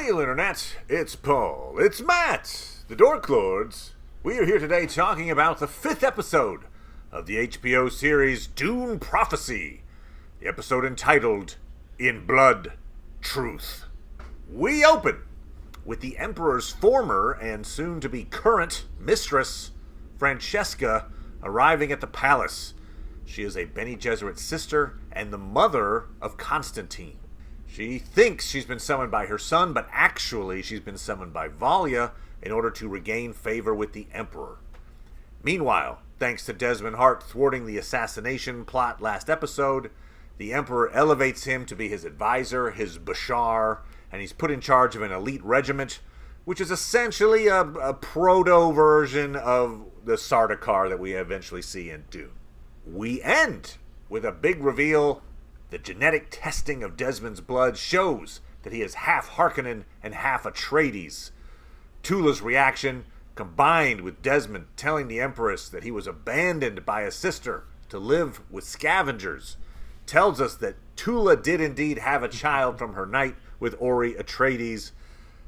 Hail, Internet! It's Paul. It's Matt, the Dork Lords. We are here today talking about the 5th episode of the HBO series Dune Prophecy. The episode entitled, In Blood, Truth. We open with the Emperor's former and soon-to-be current mistress, Francesca, arriving at the palace. She is a Bene Gesserit sister and the mother of Constantine. She thinks she's been summoned by her son, but actually she's been summoned by Valia in order to regain favor with the Emperor. Meanwhile, thanks to Desmond Hart thwarting the assassination plot last episode, the Emperor elevates him to be his advisor, his Bashar, and he's put in charge of an elite regiment, which is essentially a proto-version of the Sardaukar that we eventually see in Dune. We end with a big reveal. The genetic testing of Desmond's blood shows that he is half Harkonnen and half Atreides. Tula's reaction, combined with Desmond telling the Empress that he was abandoned by a sister to live with scavengers, tells us that Tula did indeed have a child from her night with Ori Atreides.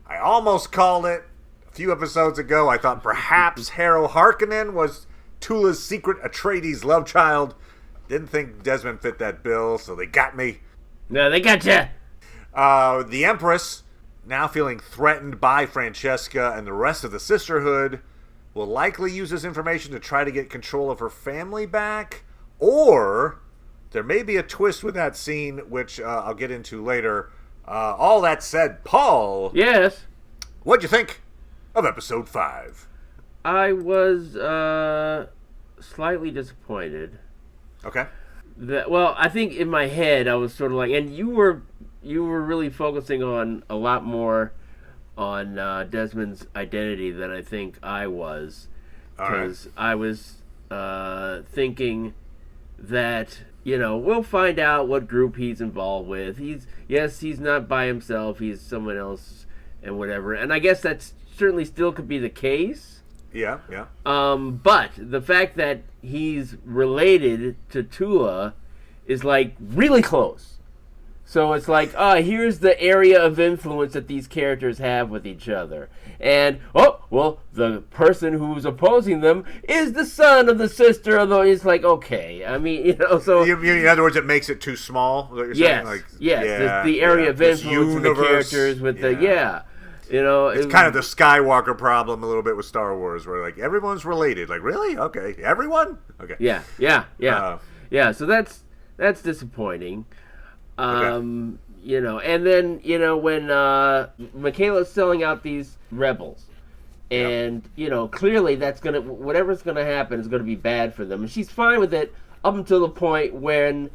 I almost called it a few episodes ago. I thought perhaps Harrow Harkonnen was Tula's secret Atreides love child. Didn't think Desmond fit that bill, so they got me. No, they got you. The Empress, now feeling threatened by Francesca and the rest of the Sisterhood, will likely use this information to try to get control of her family back. Or there may be a twist with that scene, which I'll get into later. All that said, Paul. Yes? What'd you think of episode 5? I was slightly disappointed. Okay. Well, I think in my head I was sort of like, and you were really focusing on a lot more on Desmond's identity than I think I was, because I was thinking that we'll find out what group he's involved with. He's not by himself. He's someone else and whatever. And I guess that certainly still could be the case. Yeah. But the fact that he's related to Tula is like really close. So it's like, here's the area of influence that these characters have with each other. And, the person who's opposing them is the son of the sister, although it's like, okay. I mean, so... In other words, it makes it too small? Is that what you're saying? Like, yes. The area of influence of the characters with it's kind of the Skywalker problem a little bit with Star Wars, where like everyone's related. Like, really? Okay, everyone? Okay. Yeah. So that's disappointing. And then when Michaela's selling out these rebels, and clearly that's whatever's gonna happen is gonna be bad for them, and she's fine with it up until the point when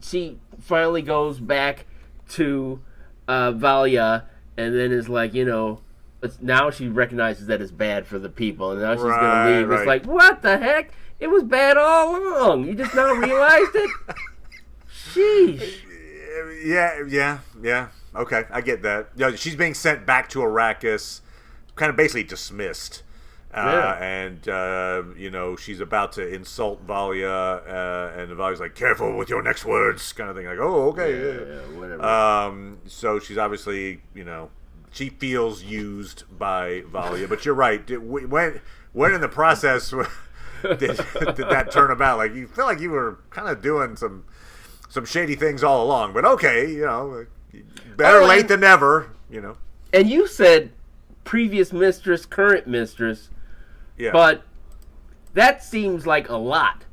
she finally goes back to Valia, and then is like, now she recognizes that it's bad for the people, and now she's going to leave. Right. It's like, what the heck? It was bad all along. You just now realized it? Sheesh. Yeah. Okay, I get that. She's being sent back to Arrakis, kind of basically dismissed. And she's about to insult Valia, and Valia's like, careful with your next words, kind of thing. Like, oh, okay. Whatever. So she's obviously, she feels used by Valia. But you're right. When in the process did that turn about? Like, you feel like you were kind of doing some shady things all along. But okay, better late than never, And you said previous mistress, current mistress. Yeah. But that seems like a lot.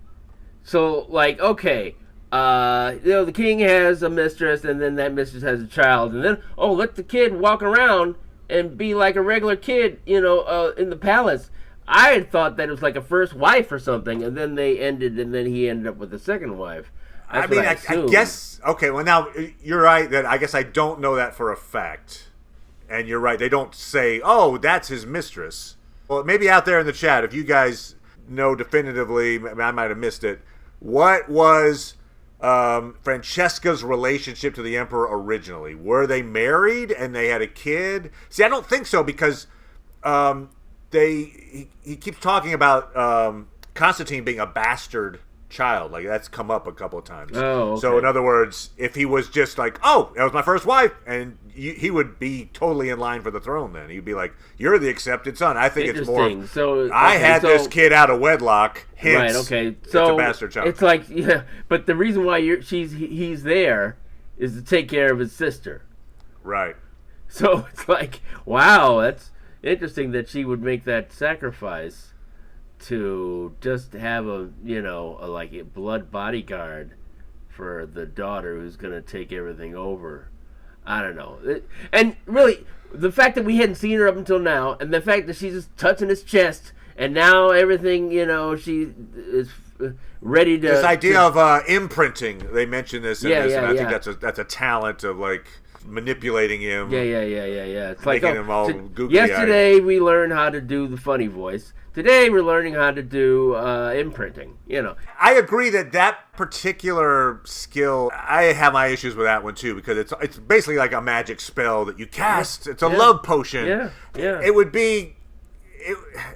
So, like, okay, the king has a mistress, and then that mistress has a child, and then, let the kid walk around and be like a regular kid, in the palace. I had thought that it was like a first wife or something, and then they ended, and then he ended up with a second wife. I guess, okay, well, now, you're right that I guess I don't know that for a fact. And you're right, they don't say, that's his mistress. Well, maybe out there in the chat, if you guys know definitively, I might have missed it, what was Francesca's relationship to the Emperor originally? Were they married and they had a kid? See, I don't think so, because he keeps talking about Constantine being a bastard child. Like, that's come up a couple of times. Oh, okay. So in other words, if he was just like, oh, that was my first wife, and he would be totally in line for the throne then. He'd be like, you're the accepted son. I think it's more, so, I had this kid out of wedlock, hence right, okay. it's So a bastard child. it's like, yeah, but the reason why he's there is to take care of his sister. Right. So it's like, wow, that's interesting that she would make that sacrifice to just have a blood bodyguard for the daughter who's going to take everything over. I don't know. And really, the fact that we hadn't seen her up until now, and the fact that she's just touching his chest, and now everything, she is ready to... This idea of imprinting, they mentioned this in this, and I think that's a talent of, like, manipulating him. Yeah. It's like, making him all googly-eyed. Yesterday we learned how to do the funny voice. Today we're learning how to do imprinting, I agree that particular skill, I have my issues with that one too, because it's basically like a magic spell that you cast. It's a love potion. Yeah. It would be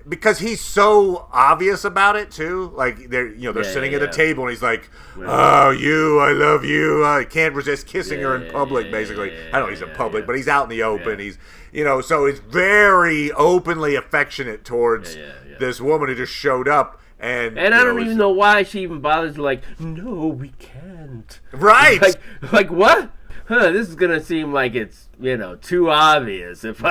because he's so obvious about it too. Like they're sitting at a table and he's like, "Oh, I love you." I can't resist kissing her in public. Basically, I don't know he's in public, but he's out in the open. He's so he's very openly affectionate towards this woman who just showed up. And I don't even know why she even bothers to like, no, we can't. Right. Like what? This is going to seem like it's, too obvious if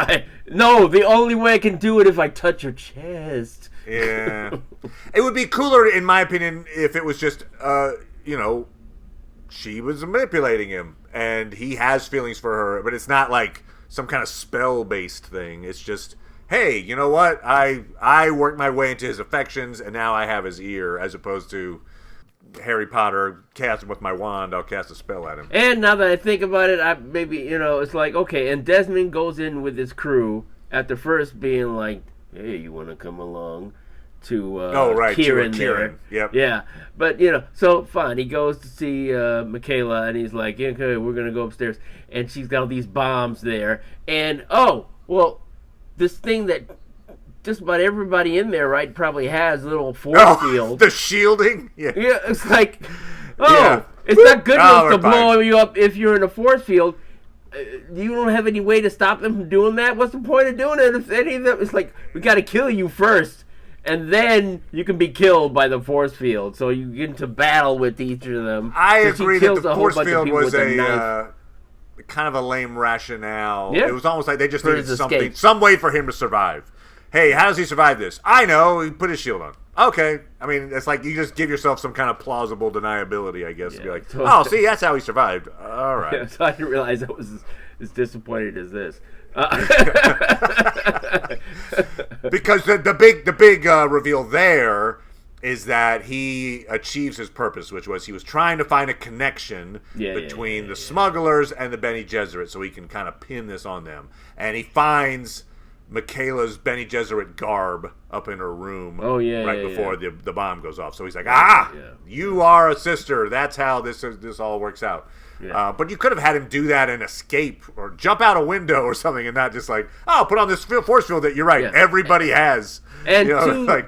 No, the only way I can do it if I touch your chest. Yeah. It would be cooler, in my opinion, if it was just, she was manipulating him, and he has feelings for her, but it's not like some kind of spell-based thing. It's just, hey, you know what? I worked my way into his affections, and now I have his ear, as opposed to Harry Potter, cast him with my wand, I'll cast a spell at him. And now that I think about it, it's like, okay, and Desmond goes in with his crew after first being like, hey, you want to come along to Kieran there. Yep. Yeah, but, so fine, he goes to see Michaela, and he's like, okay, we're going to go upstairs, and she's got all these bombs there, and, this thing that just about everybody in there, right, probably has a little force field. The shielding? Yeah. Yeah, it's like, it's not good enough to blow you up if you're in a force field. You don't have any way to stop them from doing that? What's the point of doing it if any of them... It's like, we got to kill you first, and then you can be killed by the force field. So you get into battle with each of them. I agree that the force field was a kind of a lame rationale. Yeah. It was almost like they just needed some way for him to survive. Hey, how does he survive this? I know. He put his shield on. Okay. I mean, it's like you just give yourself some kind of plausible deniability, I guess. To be like, see, that's how he survived. All right. Yeah, so I didn't realize I was as disappointed as this. Because the big reveal there is that he achieves his purpose, which was he was trying to find a connection between the smugglers and the Bene Gesserit so he can kind of pin this on them. And he finds Michaela's Bene Gesserit garb up in her room before the bomb goes off. So he's like, you are a sister. That's how this all works out. Yeah. But you could have had him do that and escape or jump out a window or something and not just like, put on this force field that you're right. Yeah. Everybody has. And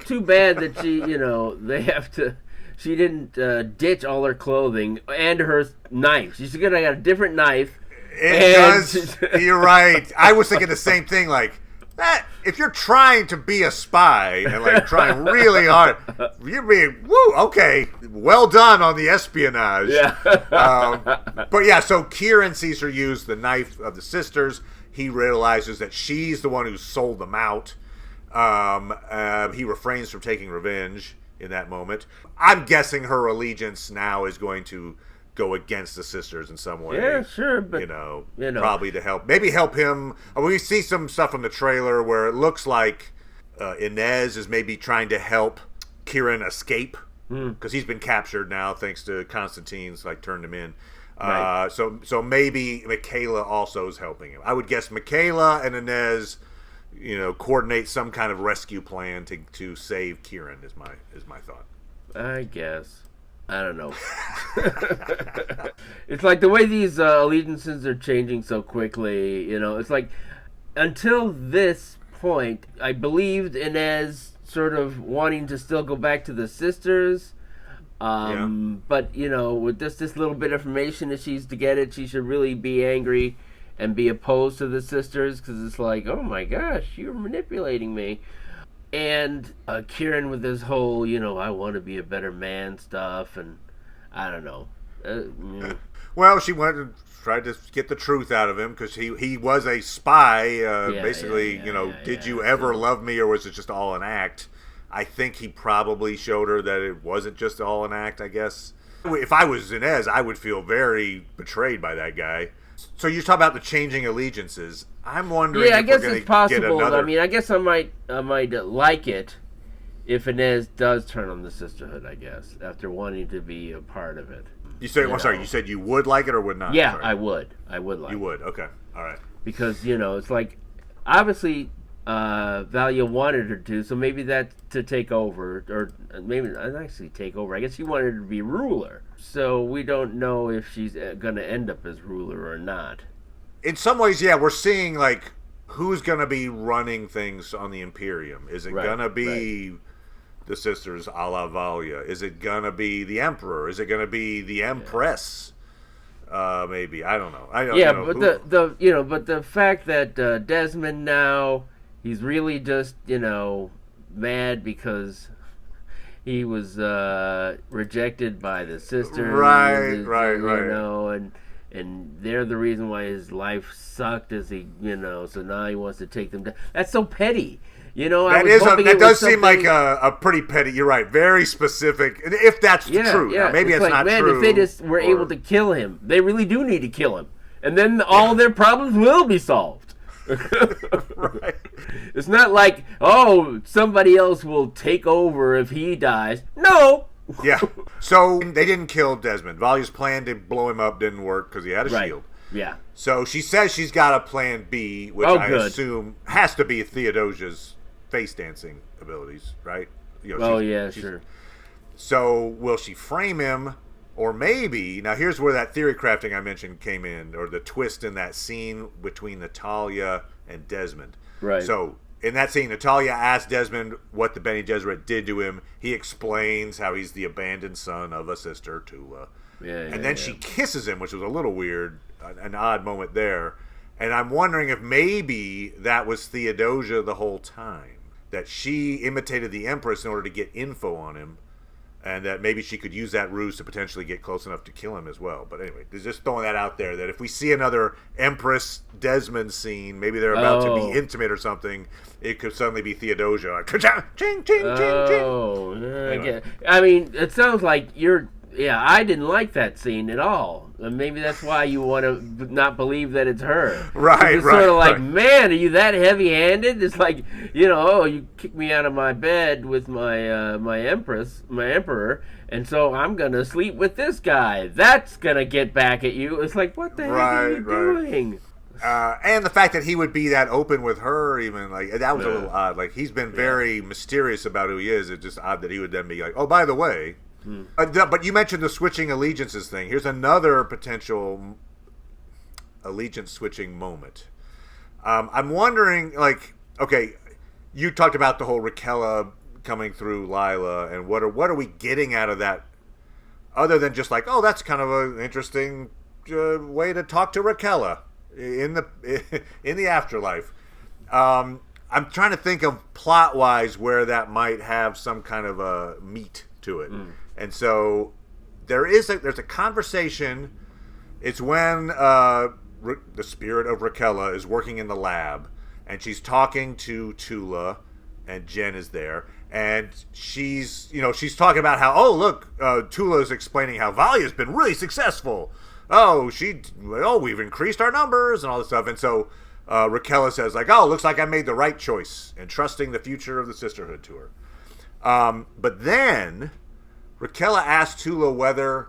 too bad that they have to... She didn't ditch all her clothing and her knife. She's going to get a different knife. It does. You're right. I was thinking the same thing, like, if you're trying to be a spy and like trying really hard, you're being okay, well done on the espionage. Yeah. But yeah, so Kieran sees her use the knife of the sisters. He realizes that she's the one who sold them out. He refrains from taking revenge in that moment. I'm guessing her allegiance now is going to go against the sisters in some way. Yeah, sure, but probably to help him. We see some stuff from the trailer where it looks like Inez is maybe trying to help Kieran escape because he's been captured now thanks to Constantine's turned him in. Right. So maybe Michaela also is helping him. I would guess Michaela and Inez, coordinate some kind of rescue plan to save Kieran is my thought. I guess. I don't know. It's like the way these allegiances are changing so quickly. It's like until this point, I believed Inez sort of wanting to still go back to the sisters. Yeah. But with just this little bit of information that she's to get it, she should really be angry and be opposed to the sisters because it's like, oh my gosh, you're manipulating me. And Kieran with this whole, I want to be a better man stuff, and I don't know. Well, she went and tried to get the truth out of him because he was a spy. Basically, did you ever love me, or was it just all an act? I think he probably showed her that it wasn't just all an act, I guess. If I was Inez, I would feel very betrayed by that guy. So you talk about the changing allegiances. I'm wondering if I guess we're going it's to possible. get another... I mean, I guess I might like it if Inez does turn on the sisterhood, I guess, after wanting to be a part of it. You said you would like it or would not? Yeah, sorry. I would like it. You would, okay. All right. Because, it's like, obviously, Valia wanted her to, so maybe that's to take over, or maybe not actually take over. I guess she wanted her to be ruler. So we don't know if she's going to end up as ruler or not. In some ways, yeah, we're seeing, like, who's going to be running things on the Imperium. Is it going to be the sisters a la Valia? Is it going to be the Emperor? Is it going to be the Empress? Maybe. I don't know. But the fact that Desmond now, he's really just, mad because he was rejected by the sisters. Right. And they're the reason why his life sucked so now he wants to take them down. That's so petty. That does seem like a pretty petty. You're right, very specific. If that's true, now, maybe it's not true. If they just were able to kill him, they really do need to kill him, and then all their problems will be solved. Right. It's not like somebody else will take over if he dies. No. Yeah. So they didn't kill Desmond. Valia's plan to blow him up didn't work because he had a shield. Yeah. So she says she's got a plan B, which I assume has to be Theodosia's face dancing abilities, right? Sure. So will she frame him, or maybe now here's where that theory crafting I mentioned came in, or the twist in that scene between Natalia and Desmond. Right. So in that scene, Natalia asked Desmond what the Bene Gesserit did to him. He explains how he's the abandoned son of a sister, Tula. And then she kisses him, which was a little weird, an odd moment there. And I'm wondering if maybe that was Theodosia the whole time, that she imitated the Empress in order to get info on him, and that maybe she could use that ruse to potentially get close enough to kill him as well. But anyway, just throwing that out there, that if we see another Empress Desmond scene, maybe they're about to be intimate or something, it could suddenly be Theodosia. Like, ching, ching, ching, ching. Anyway. I mean, it sounds like I didn't like that scene at all. And maybe that's why you want to not believe that it's her. Right, it's sort of like, man, are you that heavy-handed? It's like, you kicked me out of my bed with my emperor, and so I'm going to sleep with this guy. That's going to get back at you. It's like, what the heck are you doing? And the fact that he would be that open with her, even, like, that was a little odd. Like, he's been very mysterious about who he is. It's just odd that he would then be like, oh, by the way... But you mentioned the switching allegiances thing. Here's another potential allegiance switching moment. I'm wondering, like, okay, you talked about the whole Raquella coming through Lila, and what are we getting out of that, other than just like, oh, that's kind of an interesting way to talk to Raquella in the afterlife. I'm trying to think of plot wise where that might have some kind of a meat to it. And so there's a conversation. It's when the spirit of Raquella is working in the lab, and she's talking to Tula, and Jen is there, and she's talking about how, oh, look, Tula's explaining how Valia's been really successful. We've increased our numbers and all this stuff. And so Raquella says, like, oh, looks like I made the right choice in trusting the future of the sisterhood to her. But then Raquella asked Tula whether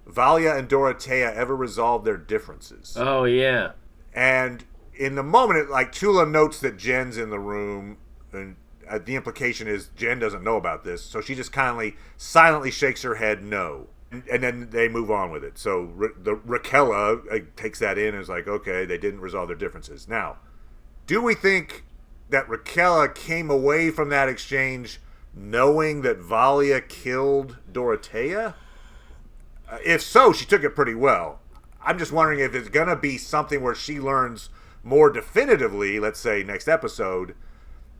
Valia and Dorothea ever resolved their differences. Oh, yeah. And in the moment, Tula notes that Jen's in the room, and the implication is Jen doesn't know about this, so she just kindly, silently shakes her head no. And then they move on with it. So Raquella takes that in and is like, okay, they didn't resolve their differences. Now, do we think that Raquella came away from that exchange knowing that Valia killed Dorothea? If so, she took it pretty well. I'm just wondering if it's going to be something where she learns more definitively, let's say next episode,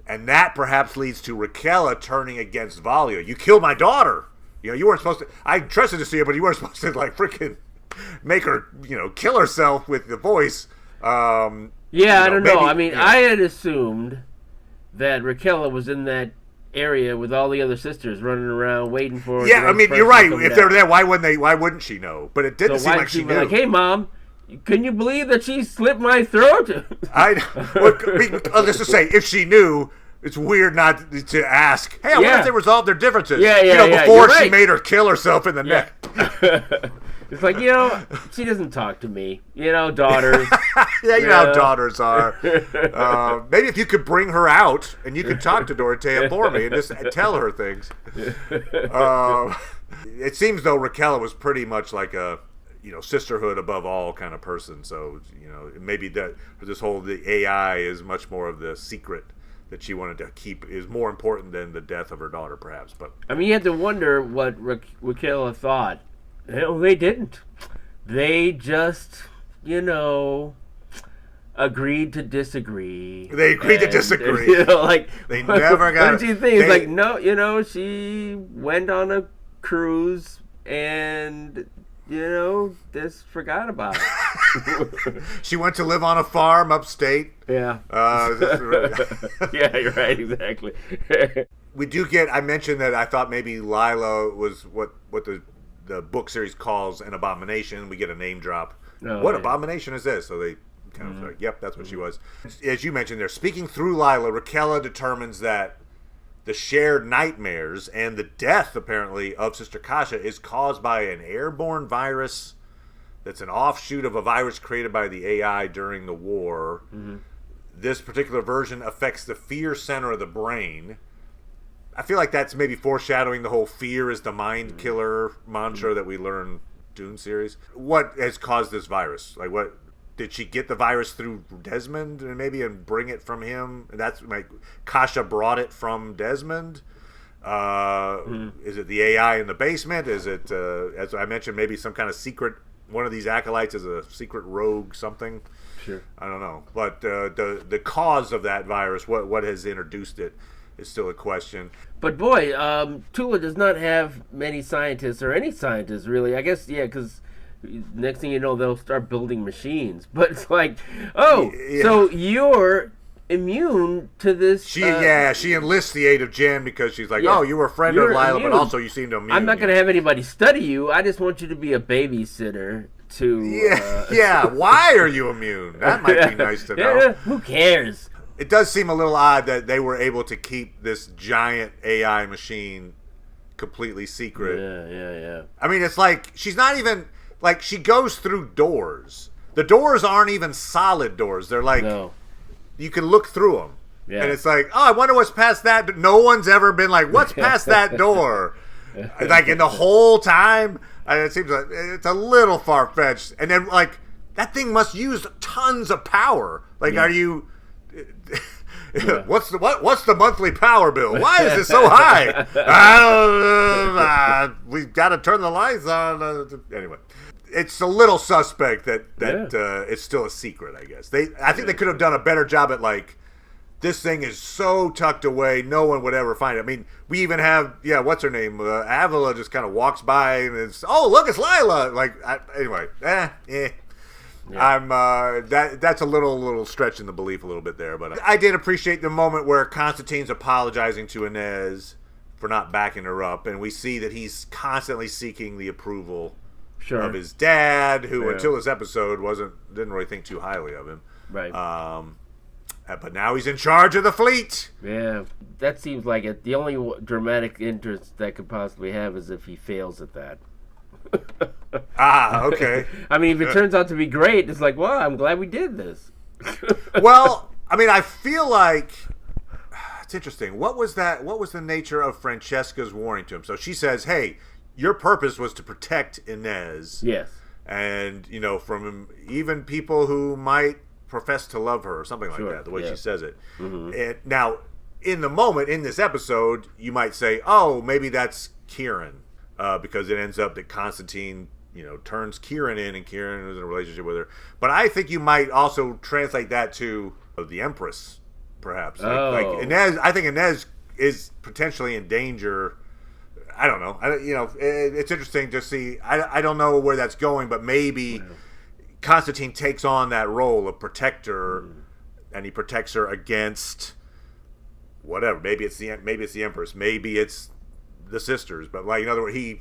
and that perhaps leads to Raquel turning against Valia. You killed my daughter. You weren't supposed to. I trusted to see her, but you weren't supposed to freaking make her, kill herself with the voice. I don't know. I mean, I had assumed that Raquel was in that area with all the other sisters running around waiting for. Yeah, I mean, you're right. If they're there, why wouldn't she know? But it didn't seem like she knew. Like, hey, Mom, can you believe that she slit my throat? Let's just say, if she knew, it's weird not to ask. Hey, I wonder if they resolved their differences. Before she made her kill herself in the neck. It's like, she doesn't talk to me. Daughters. Yeah, you know how daughters are. Maybe if you could bring her out and you could talk to Dorothea for me and just tell her things. It seems, though, Raquel was pretty much like a, sisterhood above all kind of person. So, maybe that the AI is much more of the secret that she wanted to keep is more important than the death of her daughter, perhaps. But I mean, you had to wonder what Raquel thought. Hell, they didn't. They just, agreed to disagree. They agreed to disagree. They never got. What did you think? It's like, no, she went on a cruise and just forgot about it. She went to live on a farm upstate. Yeah. Yeah, you're right. Exactly. We do get. I mentioned that I thought maybe Lila was what the book series calls an abomination. We get a name drop. What abomination is this? So they kind of like, yep, that's what she was. As you mentioned, they're speaking through Lila. Raquel determines that the shared nightmares and the death, apparently, of Sister Kasha is caused by an airborne virus that's an offshoot of a virus created by the AI during the war. Mm-hmm. This particular version affects the fear center of the brain. I feel like that's maybe foreshadowing the whole fear is the mind killer mantra that we learn Dune series. What has caused this virus? Like, what did she get the virus through Desmond and bring it from him? And that's like Kasha brought it from Desmond. Is it the AI in the basement? Is it, as I mentioned, maybe some kind of secret? One of these acolytes is a secret rogue something. Sure, I don't know. But the cause of that virus, what has introduced it, is still a question. But boy, Tula does not have many scientists, or any scientists really. I guess, because next thing you know, they'll start building machines. But it's like, so you're immune to this. She enlists the aid of Jen because she's like, you were a friend of Lila, immune. But also you seem to immune. I'm not going to have anybody study you. I just want you to be a babysitter to... Why are you immune? That might be nice to know. Who cares? It does seem a little odd that they were able to keep this giant AI machine completely secret. Yeah. I mean, it's like, she's not even, like, she goes through doors. The doors aren't even solid doors. They're like, you can look through them. Yeah. And it's like, I wonder what's past that. But no one's ever been like, what's past that door? Like, in the whole time. It seems like it's a little far-fetched. And then, like, that thing must use tons of power. Like, are you... What's the monthly power bill? Why is it so high? I don't know. We've got to turn the lights on. Anyway, it's a little suspect that it's still a secret, I guess. I think they could have done a better job at, like, this thing is so tucked away, no one would ever find it. I mean, we even have, what's her name? Avila just kind of walks by and it's, look, it's Lila. Like, anyway, Yeah. That's a little stretch in the belief a little bit there, but I did appreciate the moment where Constantine's apologizing to Inez for not backing her up, and we see that he's constantly seeking the approval of his dad, who until this episode didn't really think too highly of him. Right. But now he's in charge of the fleet. Yeah, that seems like it. The only dramatic interest that could possibly have is if he fails at that. Okay. I mean, if it turns out to be great, it's like, well, I'm glad we did this. Well, I mean, I feel like it's interesting. What was the nature of Francesca's warning to him? So she says, hey, your purpose was to protect Inez. Yes. And, from even people who might profess to love her or something like that, the way she says it. Mm-hmm. And now, in the moment, in this episode, you might say, maybe that's Kieran. Because it ends up that Constantine turns Kieran in, and Kieran is in a relationship with her. But I think you might also translate that to the Empress, perhaps. Like Inez, I think Inez is potentially in danger. I don't know. It's interesting to see. I don't know where that's going, but maybe Constantine takes on that role of protector, and he protects her against whatever. Maybe it's the Empress. Maybe it's the sisters. But in other words, he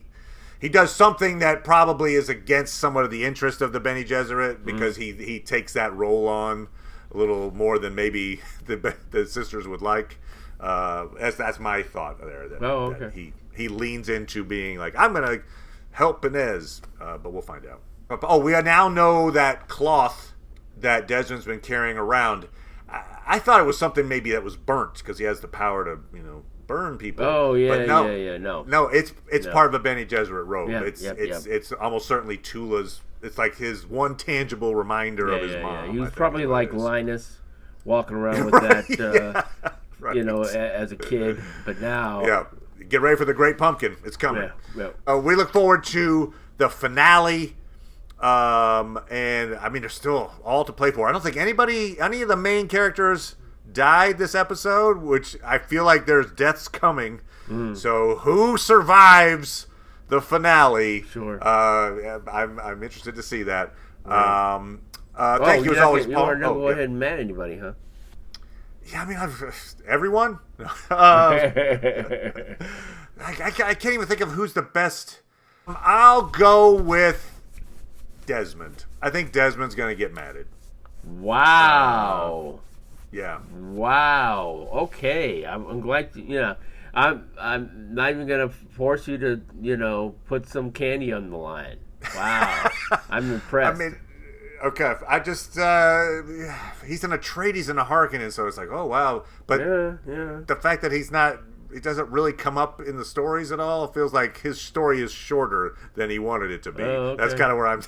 does something that probably is against somewhat of the interest of the Bene Gesserit, because he takes that role on a little more than maybe the sisters would like. That's my thought there. That he leans into being like, I'm going to help Inez, but we'll find out. We now know that cloth that Desmond's been carrying around. I thought it was something maybe that was burnt, because he has the power to burn people. Oh yeah, but no, it's part of a Bene Gesserit robe. It's almost certainly Tula's. It's like his one tangible reminder of his mom. Yeah. He was probably like Linus, walking around with that. Right. As a kid, but now... Get ready for the Great Pumpkin. It's coming. Yeah. We look forward to the finale, and, there's still all to play for. I don't think any of the main characters died this episode, which I feel like there's deaths coming. So who survives the finale? Sure. I'm interested to see that. Right. Thank you as always, Paul. You want to go ahead and man anybody, huh? Yeah, everyone. I can't even think of who's the best. I'll go with Desmond. I think Desmond's going to get matted. Wow. Yeah. Wow. Okay. I'm glad. I'm not even going to force you to put some candy on the line. Wow. I'm impressed. Okay, I just he's in Atreides and a Harkonnen, so it's like, oh wow. But the fact that it doesn't really come up in the stories at all. It feels like his story is shorter than he wanted it to be. Oh, okay. That's kind of where I'm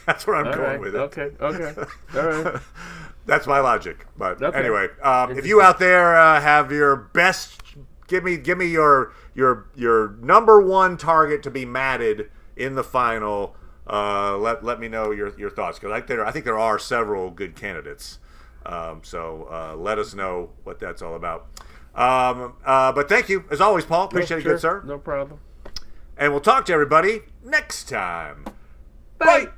going with it. Okay, all right. That's my logic. But anyway, if you out there have your best, give me your number one target to be matted in the final. Let me know your thoughts, because I think there are several good candidates. So let us know what that's all about. But thank you as always, Paul. Appreciate it, good sir. No problem. And we'll talk to everybody next time. Bye.